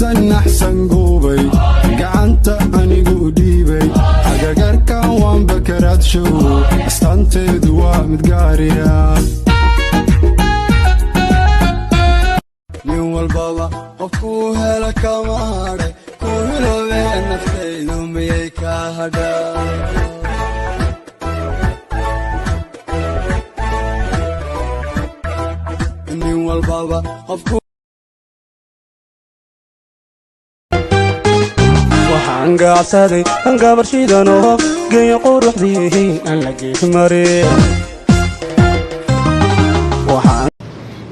أحسن قوبي قعنت أني قوديبي حقاقر كان وان بكرات شو استانتي دوا متقاريا نيو البابا قفوها لك ماري كلو بين نفتيدو ميكا هدا نيو البابا قفوها وحنقعصدي انقبر شيدانو قي قروح ذيه ان لقيت مريض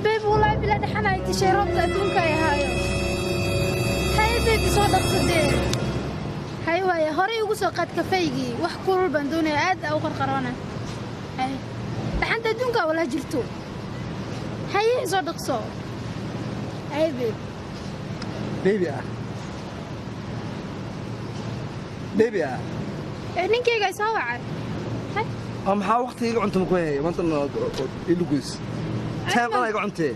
بيب والله بلا دحنا اي تشيروت ادونك يا هايو هاي بيبي سو دقسدي هاي واي هوري ugu soo qaad kafeeygi wax kulul baan doonay aad oo qarqarana hay dhaxanta adduunka wala jirto hay soo dhaqso hay baby بيبي ninkeyga soo wacay maxaa waqtiga cunto ku hayay maanta ilugus taaqada iga cuntee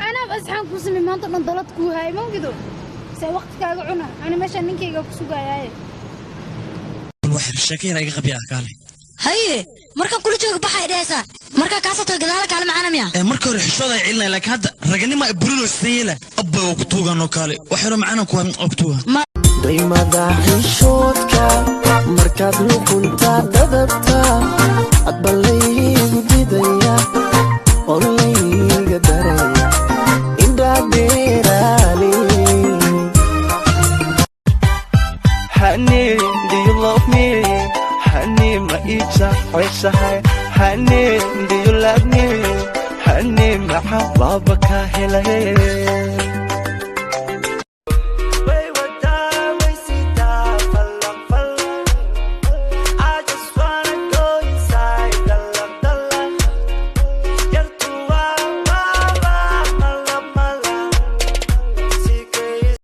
ana asxaan ku samee maanta dhan dalad ku hay mangido say waqtigaaga cuna ana meesha ninkeyga ku sugayay wax sheekayna iga qabiya kaale haye marka kula jooga baxay dheesa marka ka soo gadaal kale macana miya marka hore xishooda ay cilnay laakiin hadda raganima ay burino isteeyla abba oo ku tuugano kaale waxay macana ku ogtuwa دايما حشوتك مركز لو كنت دببتا أتبليه بديديا